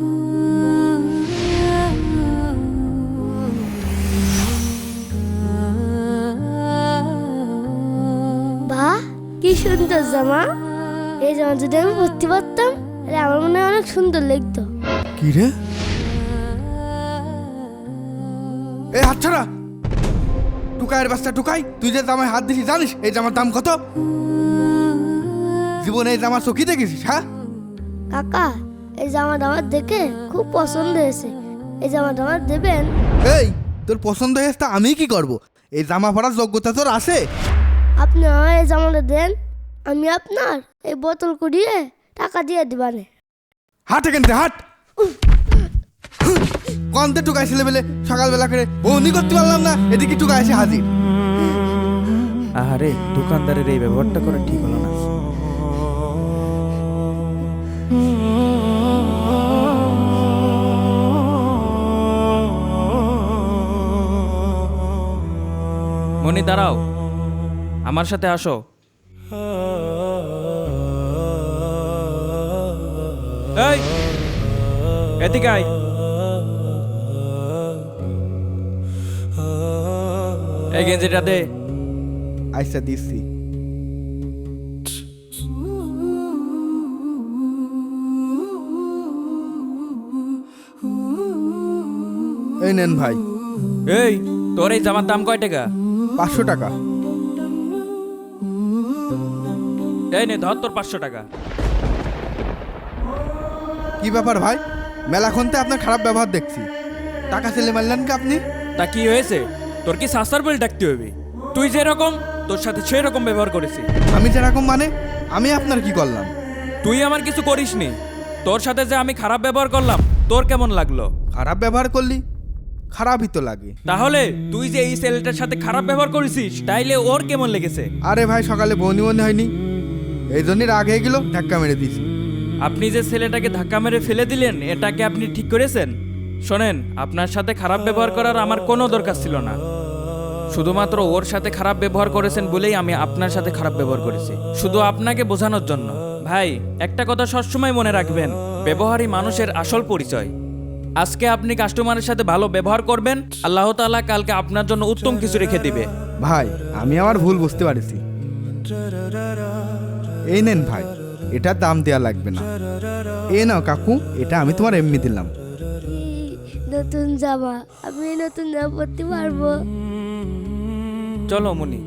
বাহ, কি সুন্দর জামা! এই জামা যদি আমি পরতে পারতাম তাহলে আমার মনে হয় অনেক সুন্দর লাগতো। কি রে? এই হাত ছাড়া! টুকাইয়ের বাচ্চা টুকাই, তুই যে জামায় হাত দিছিস জানিস এই জামার দাম কত? জীবনে এই জামা চোখে দেখেছিস? হ্যাঁ কাকা, এই জামাটা আমার দেখে খুব পছন্দ হয়েছে। এই জামাটা আমার দেবেন? এই, তোর পছন্দ হয়েছে তা আমি কি করব? এই জামা পরার যোগ্যতা তোর আছে? আপনি আমার এই জামাটা দেন, আমি আপনার এই বোতল কুড়িয়ে টাকা দিয়ে দিবানে। হাট এখান থেকে হাট! কন্তে টুকাই ছেলে বেলে সকালবেলা করে বৌনি করতে পারলাম না, এদিকে টুকা এসে হাজির। আরে দোকানদারের এই ব্যবহারটা করা ঠিক হলো না। মনি দাঁড়াও, আমার সাথে আসো। এই এদিকে আয়। এই গেঞ্জিটা দে। আচ্ছা দিচ্ছি। এই নেন ভাই। এই তোর এই জামার দাম কয় টাকা? 500 টাকা। এই নে ধর তোর 500 টাকা। কি ব্যাপার ভাই, মেলাক্ষণতে আপনার খারাপ ব্যবহার দেখছি। টাকা ছেলে মারলেন কি আপনি? তা কি হয়েছে? তোর কি সাস্তার বলে ডাকতে হবে? তুই যেরকম তোর সাথে সেই রকম ব্যবহার করেছি। আমি যেরকম মানে আমি আপনার কি করলাম? তুই আমার কিছু করিসনি। তোর সাথে যে আমি খারাপ ব্যবহার করলাম তোর কেমন লাগলো? খারাপ ব্যবহার করলি? খারাপই তো লাগে। তাহলে তুই যে এই ছেলেটার সাথে খারাপ ব্যবহার করেছিস তাইলে ওর কেমন লেগেছে? আরে ভাই, সকালে বনি মনে হয়নি, এই জন্যই রাগ হয়ে গেল, ধাক্কা মেরে দিয়েছি। আপনি যে ছেলেটাকে ধাক্কা মেরে ফেলে দিলেন এটাকে আপনি ঠিক করেছেন? শোনেন, আপনার সাথে খারাপ ব্যবহার করার আমার কোনো দরকার ছিল না। শুধুমাত্র ওর সাথে খারাপ ব্যবহার করেছেন বলেই আমি আপনার সাথে খারাপ ব্যবহার করেছি, শুধু আপনাকে বোঝানোর জন্য। ভাই, একটা কথা সবসময় মনে রাখবেন, ব্যবহারই মানুষের আসল পরিচয়। আজকে আপনি কাস্টমারের সাথে ভালো ব্যবহার করবেন, আল্লাহ তাআলা কালকে আপনার জন্য উত্তম কিছু রেখে দিবে। ভাই, আমি আমার ভুল বুঝতে পারছি। এই নেন ভাই, এটা দাম দেয়া লাগবে না। এ নাও কাকু, এটা আমি তোমার এমনি দিলাম। নতুন জামা, আমি এই নতুন জামা পরতে পারবো? চলো মনি।